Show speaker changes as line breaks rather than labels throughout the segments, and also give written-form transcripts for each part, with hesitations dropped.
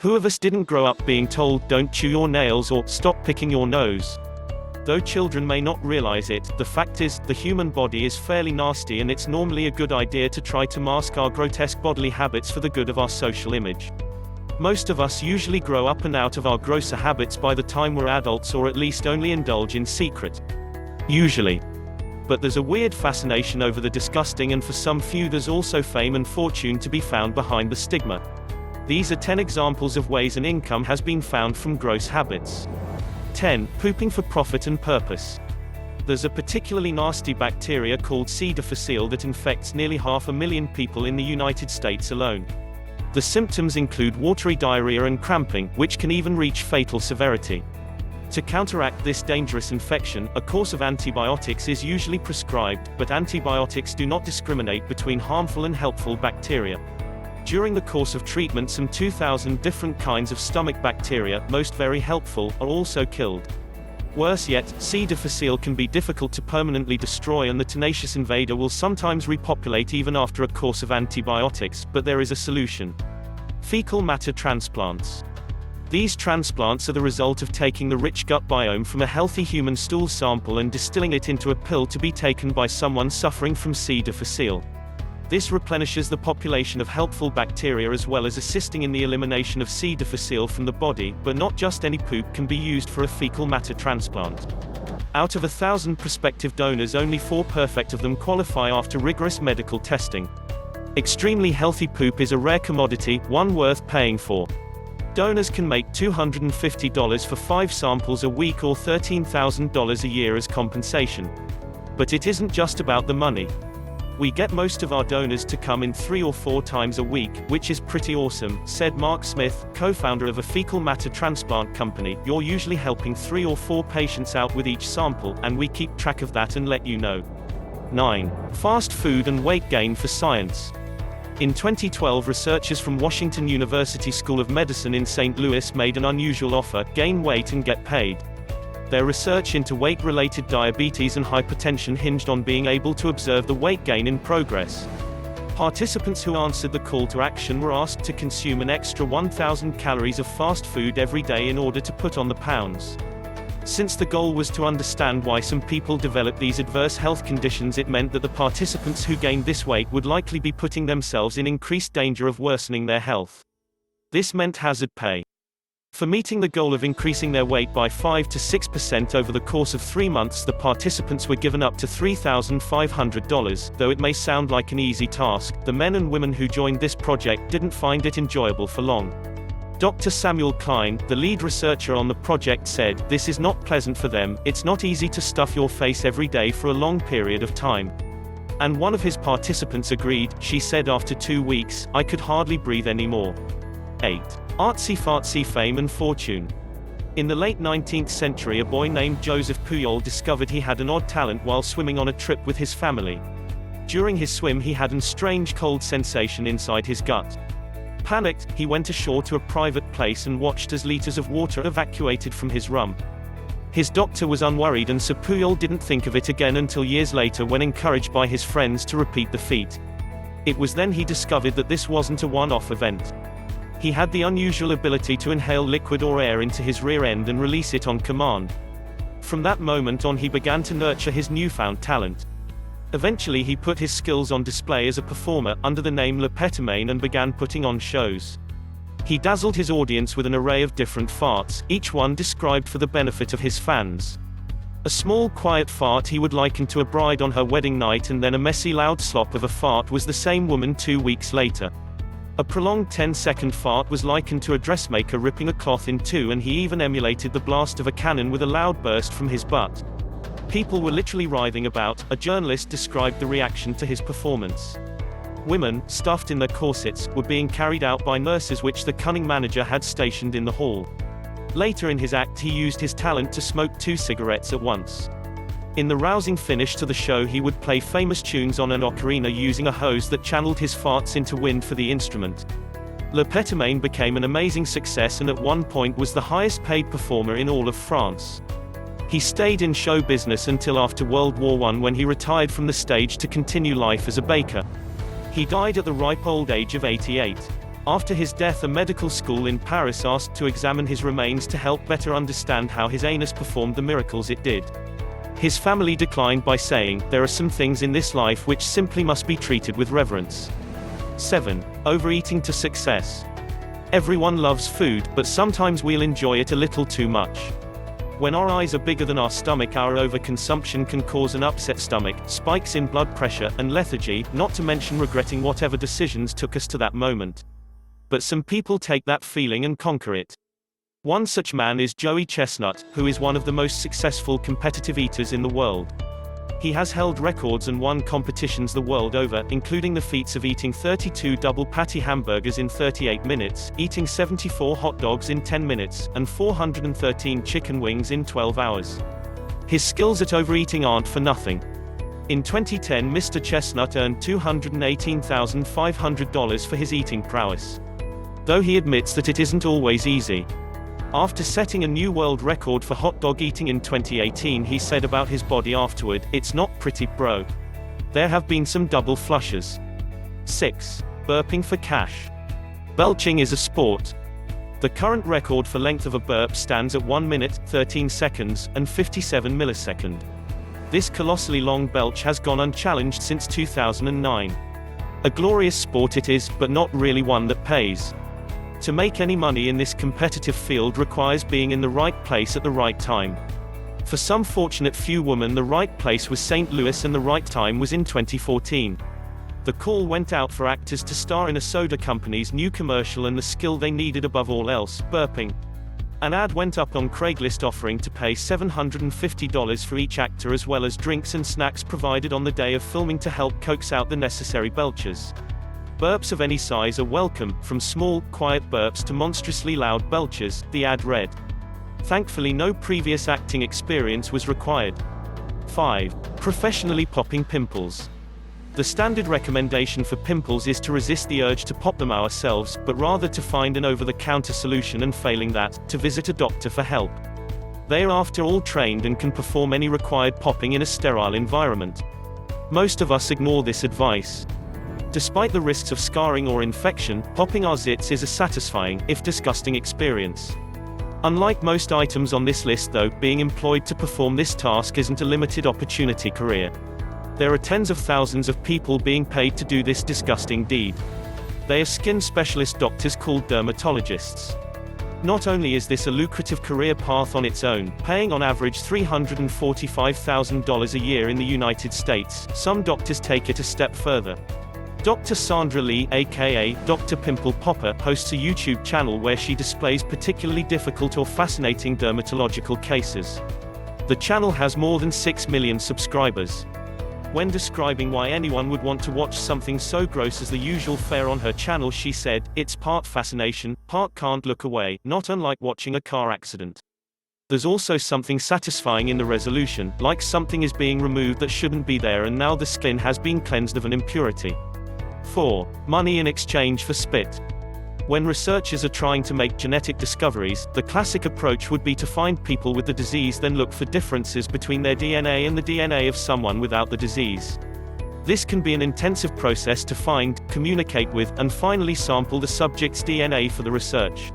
Who of us didn't grow up being told, "Don't chew your nails" or "Stop picking your nose"? Though children may not realize it, the fact is, the human body is fairly nasty and it's normally a good idea to try to mask our grotesque bodily habits for the good of our social image. Most of us usually grow up and out of our grosser habits by the time we're adults, or at least only indulge in secret. Usually. But there's a weird fascination over the disgusting, and for some few there's also fame and fortune to be found behind the stigma. These are 10 examples of ways an income has been found from gross habits. 10. Pooping for profit and purpose. There's a particularly nasty bacteria called C. difficile that infects nearly 500,000 people in the United States alone. The symptoms include watery diarrhea and cramping, which can even reach fatal severity. To counteract this dangerous infection, a course of antibiotics is usually prescribed, but antibiotics do not discriminate between harmful and helpful bacteria. During the course of treatment, some 2,000 different kinds of stomach bacteria, most very helpful, are also killed. Worse yet, C. difficile can be difficult to permanently destroy, and the tenacious invader will sometimes repopulate even after a course of antibiotics, but there is a solution. Fecal matter transplants. These transplants are the result of taking the rich gut biome from a healthy human stool sample and distilling it into a pill to be taken by someone suffering from C. difficile. This replenishes the population of helpful bacteria as well as assisting in the elimination of C. difficile from the body, but not just any poop can be used for a fecal matter transplant. Out of 1,000 prospective donors, only 4 perfect of them qualify after rigorous medical testing. Extremely healthy poop is a rare commodity, one worth paying for. Donors can make $250 for 5 samples a week or $13,000 a year as compensation. But it isn't just about the money. We get most of our donors to come in 3 or 4 times a week, which is pretty awesome, said Mark Smith, co-founder of a fecal matter transplant company. You're usually helping 3 or 4 patients out with each sample, and we keep track of that and let you know. 9. Fast food and weight gain for science. In 2012, researchers from Washington University School of Medicine in St. Louis made an unusual offer: gain weight and get paid. Their research into weight-related diabetes and hypertension hinged on being able to observe the weight gain in progress. Participants who answered the call to action were asked to consume an extra 1,000 calories of fast food every day in order to put on the pounds. Since the goal was to understand why some people develop these adverse health conditions, it meant that the participants who gained this weight would likely be putting themselves in increased danger of worsening their health. This meant hazard pay. For meeting the goal of increasing their weight by 5 to 6% over the course of 3 months, the participants were given up to $3,500. Though it may sound like an easy task, the men and women who joined this project didn't find it enjoyable for long. Dr. Samuel Klein, the lead researcher on the project, said, "This is not pleasant for them. It's not easy to stuff your face every day for a long period of time." And one of his participants agreed. She said, "After 2 weeks, I could hardly breathe anymore." 8. Artsy-fartsy fame and fortune. In the late 19th century, a boy named Joseph Pujol discovered he had an odd talent while swimming on a trip with his family. During his swim, he had a strange cold sensation inside his gut. Panicked, he went ashore to a private place and watched as liters of water evacuated from his rump. His doctor was unworried, and Sir Pujol didn't think of it again until years later, when encouraged by his friends to repeat the feat. It was then he discovered that this wasn't a one-off event. He had the unusual ability to inhale liquid or air into his rear end and release it on command. From that moment on, he began to nurture his newfound talent. Eventually, he put his skills on display as a performer, under the name Le Pétomane, and began putting on shows. He dazzled his audience with an array of different farts, each one described for the benefit of his fans. A small, quiet fart he would liken to a bride on her wedding night, and then a messy, loud slop of a fart was the same woman 2 weeks later. A prolonged 10-second fart was likened to a dressmaker ripping a cloth in two, and he even emulated the blast of a cannon with a loud burst from his butt. People were literally writhing about. A journalist described the reaction to his performance. Women, stuffed in their corsets, were being carried out by nurses which the cunning manager had stationed in the hall. Later in his act, he used his talent to smoke 2 cigarettes at once. In the rousing finish to the show, he would play famous tunes on an ocarina using a hose that channeled his farts into wind for the instrument. Le Pétomane became an amazing success, and at one point was the highest paid performer in all of France. He stayed in show business until after World War I, when he retired from the stage to continue life as a baker. He died at the ripe old age of 88. After his death, a medical school in Paris asked to examine his remains to help better understand how his anus performed the miracles it did. His family declined by saying, "There are some things in this life which simply must be treated with reverence." 7. Overeating to success. Everyone loves food, but sometimes we'll enjoy it a little too much. When our eyes are bigger than our stomach, our overconsumption can cause an upset stomach, spikes in blood pressure, and lethargy, not to mention regretting whatever decisions took us to that moment. But some people take that feeling and conquer it. One such man is Joey Chestnut, who is one of the most successful competitive eaters in the world. He has held records and won competitions the world over, including the feats of eating 32 double patty hamburgers in 38 minutes, eating 74 hot dogs in 10 minutes, and 413 chicken wings in 12 hours. His skills at overeating aren't for nothing. In 2010, Mr. Chestnut earned $218,500 for his eating prowess. Though he admits that it isn't always easy. After setting a new world record for hot dog eating in 2018, he said about his body afterward, "It's not pretty, bro. There have been some double flushes." 6. Burping for cash. Belching is a sport. The current record for length of a burp stands at 1 minute, 13 seconds, and 57 milliseconds. This colossally long belch has gone unchallenged since 2009. A glorious sport it is, but not really one that pays. To make any money in this competitive field requires being in the right place at the right time. For some fortunate few women, the right place was St. Louis and the right time was in 2014. The call went out for actors to star in a soda company's new commercial and the skill they needed above all else, burping. An ad went up on Craigslist offering to pay $750 for each actor, as well as drinks and snacks provided on the day of filming to help coax out the necessary belches. Burps of any size are welcome, from small, quiet burps to monstrously loud belches, the ad read. Thankfully, no previous acting experience was required. 5. Professionally popping pimples. The standard recommendation for pimples is to resist the urge to pop them ourselves, but rather to find an over-the-counter solution, and failing that, to visit a doctor for help. They are after all trained and can perform any required popping in a sterile environment. Most of us ignore this advice. Despite the risks of scarring or infection, popping our zits is a satisfying, if disgusting, experience. Unlike most items on this list though, being employed to perform this task isn't a limited opportunity career. There are tens of thousands of people being paid to do this disgusting deed. They are skin specialist doctors called dermatologists. Not only is this a lucrative career path on its own, paying on average $345,000 a year in the United States, some doctors take it a step further. Dr. Sandra Lee, aka Dr. Pimple Popper, hosts a YouTube channel where she displays particularly difficult or fascinating dermatological cases. The channel has more than 6 million subscribers. When describing why anyone would want to watch something so gross as the usual fare on her channel, she said, "It's part fascination, part can't look away, not unlike watching a car accident. There's also something satisfying in the resolution, like something is being removed that shouldn't be there and now the skin has been cleansed of an impurity." 4. Money in exchange for spit. When researchers are trying to make genetic discoveries, the classic approach would be to find people with the disease, then look for differences between their DNA and the DNA of someone without the disease. This can be an intensive process to find, communicate with, and finally sample the subject's DNA for the research.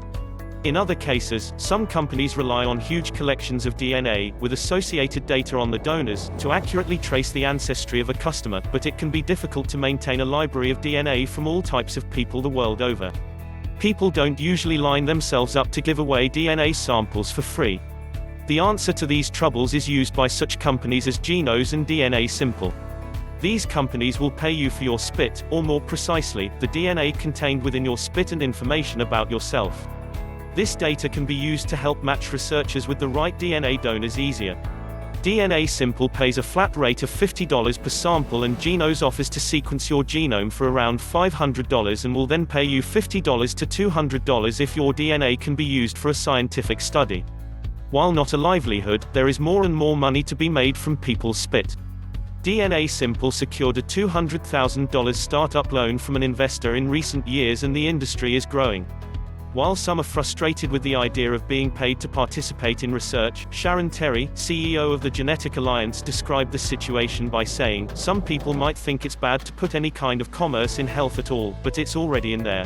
In other cases, some companies rely on huge collections of DNA, with associated data on the donors, to accurately trace the ancestry of a customer, but it can be difficult to maintain a library of DNA from all types of people the world over. People don't usually line themselves up to give away DNA samples for free. The answer to these troubles is used by such companies as Genos and DNA Simple. These companies will pay you for your spit, or more precisely, the DNA contained within your spit and information about yourself. This data can be used to help match researchers with the right DNA donors easier. DNA Simple pays a flat rate of $50 per sample, and Genos offers to sequence your genome for around $500 and will then pay you $50 to $200 if your DNA can be used for a scientific study. While not a livelihood, there is more and more money to be made from people's spit. DNA Simple secured a $200,000 startup loan from an investor in recent years, and the industry is growing. While some are frustrated with the idea of being paid to participate in research, Sharon Terry, CEO of the Genetic Alliance, described the situation by saying, "Some people might think it's bad to put any kind of commerce in health at all, but it's already in there.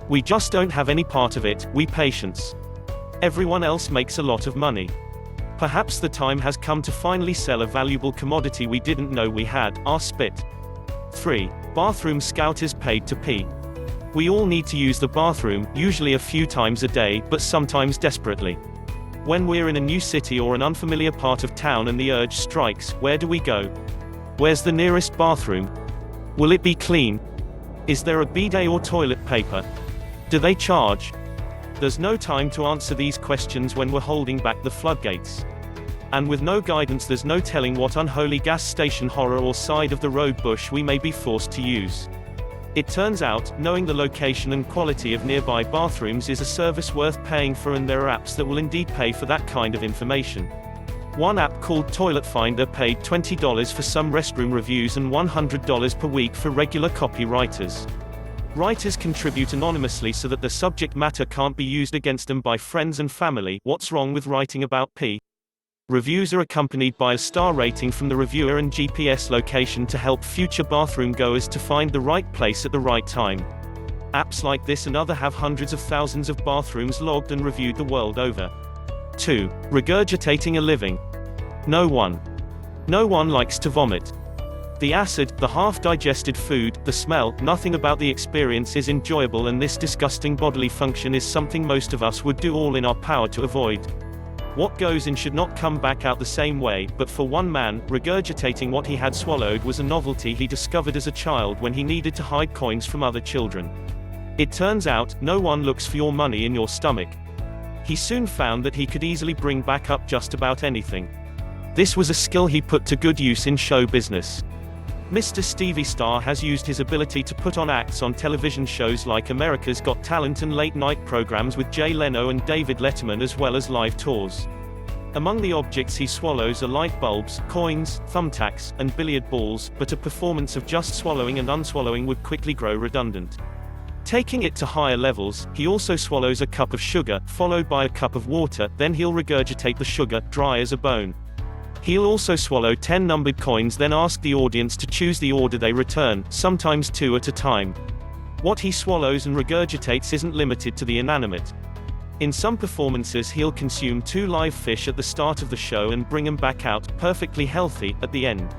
We just don't have any part of it, we patients. Everyone else makes a lot of money. Perhaps the time has come to finally sell a valuable commodity we didn't know we had, our spit. 3. Bathroom scout is paid to pee. We all need to use the bathroom, usually a few times a day, but sometimes desperately. When we're in a new city or an unfamiliar part of town and the urge strikes, where do we go? Where's the nearest bathroom? Will it be clean? Is there a bidet or toilet paper? Do they charge? There's no time to answer these questions when we're holding back the floodgates. And with no guidance, there's no telling what unholy gas station horror or side of the road bush we may be forced to use. It turns out, knowing the location and quality of nearby bathrooms is a service worth paying for, and there are apps that will indeed pay for that kind of information. One app called Toilet Finder paid $20 for some restroom reviews and $100 per week for regular copywriters. Writers contribute anonymously so that the subject matter can't be used against them by friends and family. What's wrong with writing about pee? Reviews are accompanied by a star rating from the reviewer and GPS location to help future bathroom goers to find the right place at the right time. Apps like this and other have hundreds of thousands of bathrooms logged and reviewed the world over. 2. Regurgitating a living. No one likes to vomit. The acid, the half-digested food, the smell, nothing about the experience is enjoyable, and this disgusting bodily function is something most of us would do all in our power to avoid. What goes in should not come back out the same way, but for one man, regurgitating what he had swallowed was a novelty he discovered as a child when he needed to hide coins from other children. It turns out, no one looks for your money in your stomach. He soon found that he could easily bring back up just about anything. This was a skill he put to good use in show business. Mr. Stevie Star has used his ability to put on acts on television shows like America's Got Talent and late-night programs with Jay Leno and David Letterman, as well as live tours. Among the objects he swallows are light bulbs, coins, thumbtacks, and billiard balls, but a performance of just swallowing and unswallowing would quickly grow redundant. Taking it to higher levels, he also swallows a cup of sugar, followed by a cup of water, then he'll regurgitate the sugar, dry as a bone. He'll also swallow 10 numbered coins, then ask the audience to choose the order they return, sometimes 2 at a time. What he swallows and regurgitates isn't limited to the inanimate. In some performances he'll consume 2 live fish at the start of the show and bring them back out, perfectly healthy, at the end.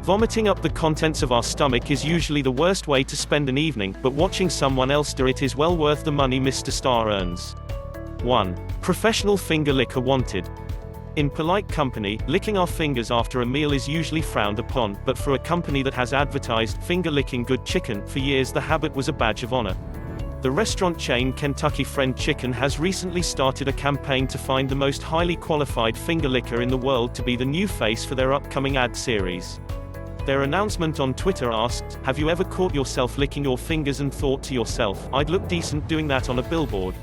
Vomiting up the contents of our stomach is usually the worst way to spend an evening, but watching someone else do it is well worth the money Mr. Star earns. 1. Professional finger licker wanted. In polite company, licking our fingers after a meal is usually frowned upon, but for a company that has advertised finger-licking good chicken for years, the habit was a badge of honor. The restaurant chain Kentucky Fried Chicken has recently started a campaign to find the most highly qualified finger licker in the world to be the new face for their upcoming ad series. Their announcement on Twitter asked, "Have you ever caught yourself licking your fingers and thought to yourself, I'd look decent doing that on a billboard?"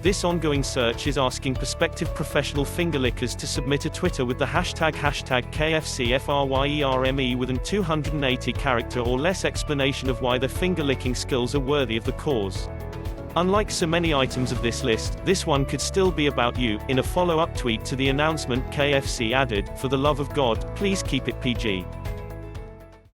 This ongoing search is asking prospective professional finger lickers to submit a Twitter with the hashtag #KFCFRYERME with an 280-character or less explanation of why their finger-licking skills are worthy of the cause. Unlike so many items of this list, this one could still be about you. In a follow-up tweet to the announcement, KFC added, "For the love of God, please keep it PG."